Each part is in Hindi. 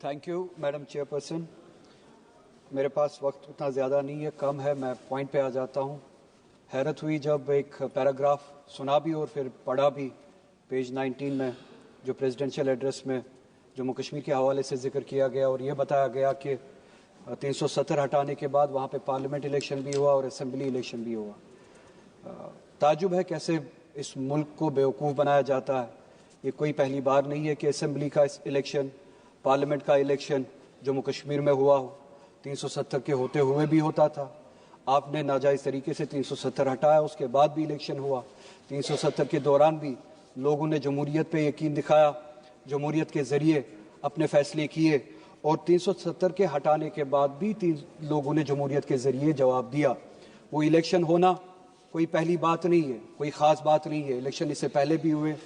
Thank you madam chairperson. मेरे पास वक्त उतना ज़्यादा नहीं है, कम है, मैं पॉइंट पे आ जाता हूँ। हैरत हुई जब एक पैराग्राफ सुना भी और फिर पढ़ा भी पेज 19 में, जो प्रेसिडेंशियल एड्रेस में जम्मू कश्मीर के हवाले से जिक्र किया गया और ये बताया गया कि 370 हटाने के बाद वहाँ पे पार्लियामेंट इलेक्शन भी हुआ और असेंबली इलेक्शन भी हुआ। ताजुब है कैसे इस मुल्क को बेवकूफ़ बनाया जाता है। ये कोई पहली बार नहीं है कि असेंबली का इलेक्शन, पार्लियामेंट का इलेक्शन जम्मू कश्मीर में हुआ हो। 370 के होते हुए भी होता था, आपने नाजायज़ तरीके से 370 हटाया, उसके बाद भी इलेक्शन हुआ। 370 के दौरान भी लोगों ने जमहूरियत पे यकीन दिखाया, जमहूरियत के ज़रिए अपने फैसले किए और 370 के हटाने के बाद भी लोगों ने जमहूरियत के ज़रिए जवाब दिया। वो इलेक्शन होना कोई पहली बात नहीं है, कोई ख़ास बात नहीं है। इलेक्शन इससे पहले भी हुए,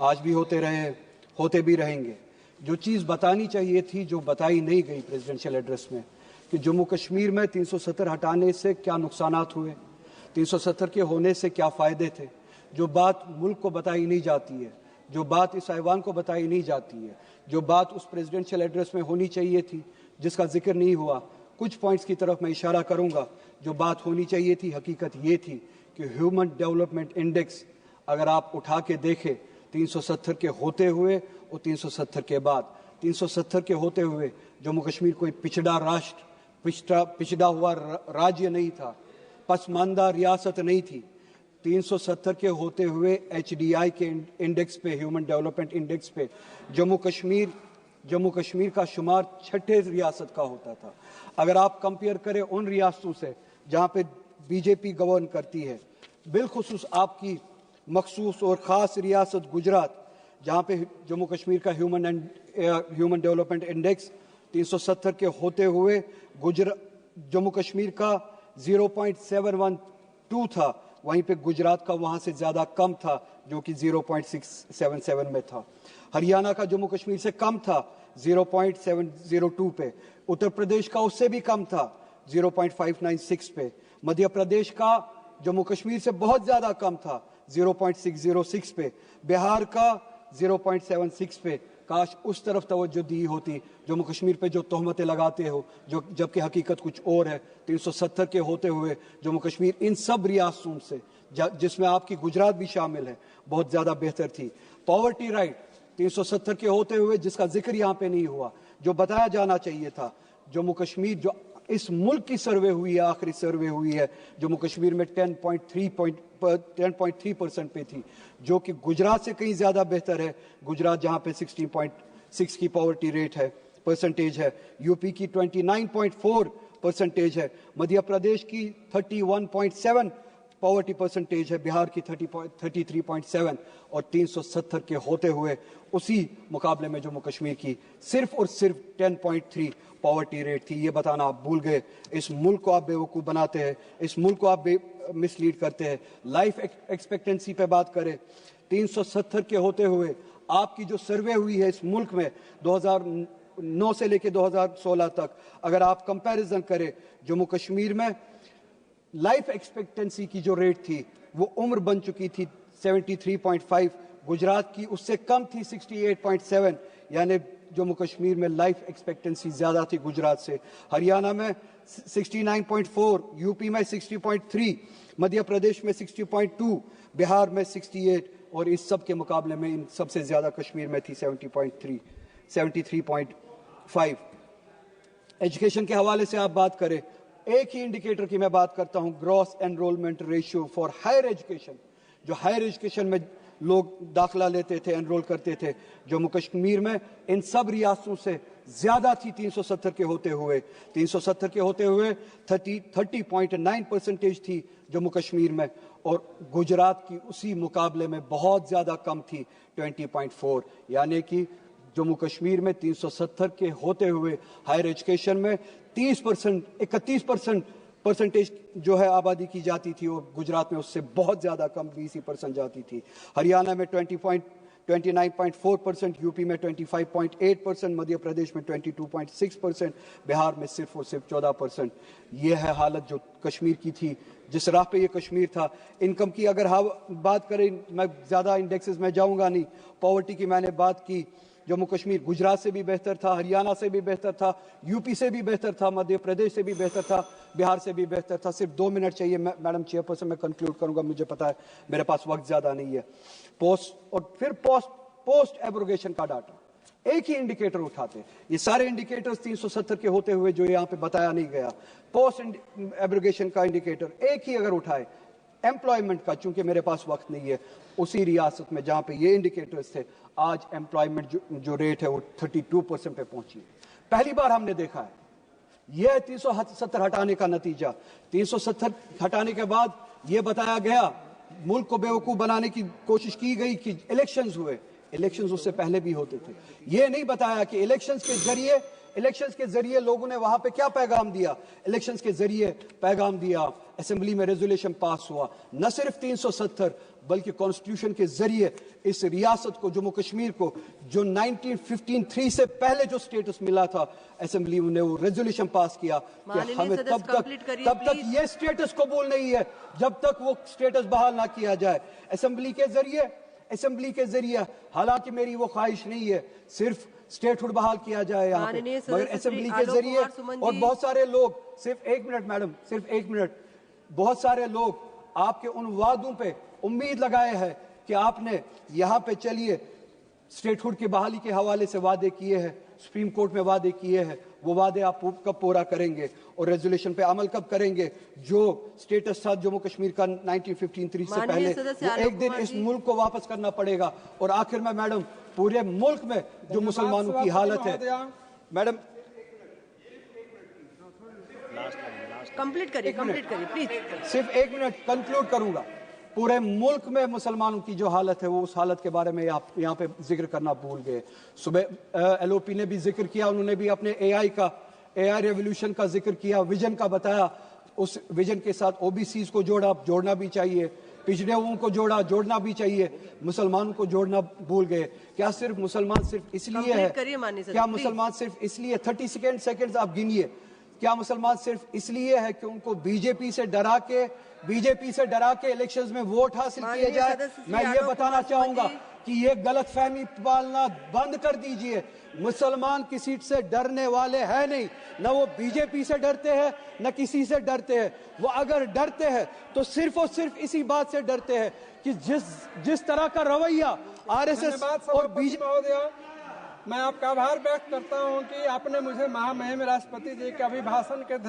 आज भी होते रहे, होते भी रहेंगे। जो चीज़ बतानी चाहिए थी, जो बताई नहीं गई प्रेसिडेंशियल एड्रेस में, कि जम्मू कश्मीर में 370 हटाने से क्या नुकसानात हुए, 370 के होने से क्या फ़ायदे थे, जो बात मुल्क को बताई नहीं जाती है, जो बात इस ऐवान को बताई नहीं जाती है, जो बात उस प्रेसिडेंशियल एड्रेस में होनी चाहिए थी, जिसका जिक्र नहीं हुआ। कुछ पॉइंट्स की तरफ मैं इशारा करूंगा। जो बात होनी चाहिए थी, हकीकत ये थी कि ह्यूमन डेवलपमेंट इंडेक्स अगर आप उठा के देखें 370 के होते हुए और 370 के बाद, 370 के होते हुए जम्मू कश्मीर कोई पिछड़ा राष्ट्र, पिछड़ा हुआ राज्य नहीं था, पसमानदा रियासत नहीं थी। 370 के होते हुए HDI के इंडेक्स पे, ह्यूमन डेवलपमेंट इंडेक्स पे जम्मू कश्मीर का शुमार 6ठे रियासत का होता था। अगर आप कंपेयर करें उन रियासतों से जहाँ पे बीजेपी गवर्न करती है, बिलखुसूस आपकी मखसूस और ख़ास रियासत गुजरात, जहाँ पे जम्मू कश्मीर का ह्यूमन डेवलपमेंट इंडेक्स 370 के होते हुए जम्मू कश्मीर का 0.712 था, वहीं पे गुजरात का वहाँ से ज़्यादा कम था, जो कि 0.677 में था। हरियाणा का जम्मू कश्मीर से कम था 0.702 पे, उत्तर प्रदेश का उससे भी कम था 0.596 पे, मध्य प्रदेश का जम्मू कश्मीर से बहुत ज़्यादा कम था 0.606 पे, बिहार का 0.76 पे। काश उस तरफ तवज्जो दी होती। जम्मू कश्मीर पे जो तोहमतें लगाते हो, जो जबकि हकीकत कुछ और है। 370 के होते हुए जम्मू कश्मीर इन सब रियासतों से, जिसमें आपकी गुजरात भी शामिल है, बहुत ज़्यादा बेहतर थी। पॉवर्टी राइट 370 के होते हुए, जिसका जिक्र यहाँ पे नहीं हुआ, जो बताया जाना चाहिए था, जम्मू कश्मीर जो इस मुल्क की सर्वे हुई है, आखिरी सर्वे हुई है, जम्मू कश्मीर में 10.3% पे थी, जो कि गुजरात से कहीं ज़्यादा बेहतर है। गुजरात जहाँ पे 16.6 की पॉवर्टी रेट है, परसेंटेज है, यूपी की 29.4% है, मध्य प्रदेश की 31.7 पॉवर्टी परसेंटेज है, बिहार की 33.7 और 370 के होते हुए उसी मुकाबले में जम्मू कश्मीर की सिर्फ और सिर्फ 10.3 पॉवर्टी रेट थी। ये बताना आप भूल गए। इस मुल्क को आप बेवकूफ़ बनाते हैं, इस मुल्क को आप मिसलीड करते हैं। लाइफ एक्सपेक्टेंसी पे बात करें, 370 के होते हुए आपकी जो सर्वे हुई है इस मुल्क में 2009 से लेकर 2016 तक, अगर आप कंपैरिजन करें, जम्मू कश्मीर में लाइफ एक्सपेक्टेंसी की जो रेट थी वो उम्र बन चुकी थी 73.5, गुजरात की उससे कम थी 68.7, यानी जम्मू कश्मीर में लाइफ एक्सपेक्टेंसी ज़्यादा थी गुजरात से। हरियाणा में 69.4, यूपी में 60.3, मध्य प्रदेश में 60.2, बिहार में 68 और इस सब के मुकाबले में इन सबसे ज़्यादा कश्मीर में थी 73.5। एजुकेशन के हवाले से आप बात करें, एक ही इंडिकेटर की मैं बात करता हूं, gross enrolment ratio for higher education. जो हायर एजुकेशन में लोग दाखिला लेते थे, एनरोल करते थे, जम्मू कश्मीर में इन सब रियासतों से ज्यादा थी 370 के होते हुए। 370 के होते हुए 30.9% थी जम्मू कश्मीर में और गुजरात की उसी मुकाबले में बहुत ज्यादा कम थी 20.4, यानी कि जम्मू कश्मीर में 370 के होते हुए हायर एजुकेशन में 31% परसेंटेज जो है आबादी की जाती थी और गुजरात में उससे बहुत ज़्यादा कम 20% जाती थी। हरियाणा में 29.4%, यूपी में 25.8%, मध्य प्रदेश में 22.6%, बिहार में सिर्फ और सिर्फ 14%। ये है हालत जो कश्मीर की थी, जिस राह पे ये कश्मीर था। इनकम की अगर बात करें, मैं ज़्यादा इंडेक्सेस में जाऊंगा नहीं, पॉवर्टी की मैंने बात की, जम्मू कश्मीर गुजरात से भी बेहतर था, हरियाणा से भी बेहतर था, यूपी से भी बेहतर था, मध्य प्रदेश से भी बेहतर था, बिहार से भी बेहतर था। सिर्फ 2 मिनट चाहिए मैडम चेयरपर्सन, मैं कंक्लूड करूंगा, मुझे पता है मेरे पास वक्त ज्यादा नहीं है। पोस्ट एब्रोगेशन का डाटा एक ही इंडिकेटर उठाते, ये सारे इंडिकेटर्स 370 के होते हुए जो यहाँ पे बताया नहीं गया, पोस्ट एब्रोगेशन का इंडिकेटर एक ही अगर उठाए एम्प्लॉयमेंट का, चूंकि मेरे पास वक्त नहीं है, उसी रियासत में जहां पे ये इंडिकेटर्स थे, आज एम्प्लॉयमेंट जो रेट है वो 32% पे पहुंची है। पहली बार हमने देखा है। यह 370 हटाने का नतीजा। 370 हटाने के बाद यह बताया गया, मुल्क को बेवकूफ बनाने की कोशिश की गई कि इलेक्शंस हुए। इलेक्शंस उससे पहले भी होते थे। यह नहीं बताया कि इलेक्शंस के जरिए लोगों ने वहां पे क्या पैगाम दिया। इलेक्शंस के जरिए पैगाम दिया, असेंबली में रेजोल्यूशन पास हुआ, न सिर्फ 370 बल्कि कॉन्स्टिट्यूशन के जरिए इस रियासत को, जम्मू कश्मीर को, जो 1953 से पहले जो स्टेटस मिला था, असेंबली ने वो रेजोल्यूशन पास किया कि हमें तब तक ये स्टेटस कबूल नहीं है जब तक वो स्टेटस बहाल ना किया जाए। असेंबली के जरिए हालांकि मेरी वो ख्वाहिश नहीं है सिर्फ स्टेटहुड बहाल किया जाए यहाँ पे, मगर असेंबली के जरिए, और बहुत सारे लोग, सिर्फ 1 मिनट मैडम, सिर्फ 1 मिनट, बहुत सारे लोग आपके उन वादों पे उम्मीद लगाए हैं कि आपने यहाँ पे चलिए स्टेटहुड की बहाली के हवाले से वादे किए हैं, सुप्रीम कोर्ट में वादे किए हैं, वो वादे आप कब पूरा करेंगे और रेजोल्यूशन पे अमल कब करेंगे। जो स्टेटस था जम्मू कश्मीर का 1953 से पहले, वो एक दिन इस मुल्क को वापस करना पड़ेगा। और आखिर में मैडम, पूरे मुल्क में जो मुसलमानों की हालत है, मैडम कंप्लीट करिए प्लीज, सिर्फ 1 मिनट कंक्लूड करूंगा। पूरे मुल्क में मुसलमानों की जो हालत है, वो उस हालत के बारे में आप यहाँ पे जिक्र करना भूल गए। सुबह एलओपी ने भी जिक्र किया, उन्होंने भी अपने एआई रेवोल्यूशन का जिक्र किया, विजन का बताया। उस विजन के साथ ओबीसीज को जोड़ना भी चाहिए, पिछड़े हुओं को जोड़ना भी चाहिए, मुसलमानों को जोड़ना भूल गए। क्या सिर्फ मुसलमान सिर्फ इसलिए है, क्या मुसलमान सिर्फ इसलिए, 30 सेकेंड्स आप गिनिए, क्या मुसलमान सिर्फ इसलिए है कि उनको बीजेपी से डरा के इलेक्शंस में वोट हासिल किए जाए? मैं ये बताना चाहूंगा कि ये गलतफहमी पालना बंद कर दीजिए। मुसलमान किसी से डरने वाले हैं नहीं, न वो बीजेपी से डरते हैं न किसी से डरते हैं। वो अगर डरते हैं तो सिर्फ और सिर्फ इसी बात से डरते हैं कि जिस तरह का रवैया आरएसएस और बीजेपी। मैं आपका आभार व्यक्त करता हूं कि आपने मुझे महामहिम राष्ट्रपति जी के अभिभाषण के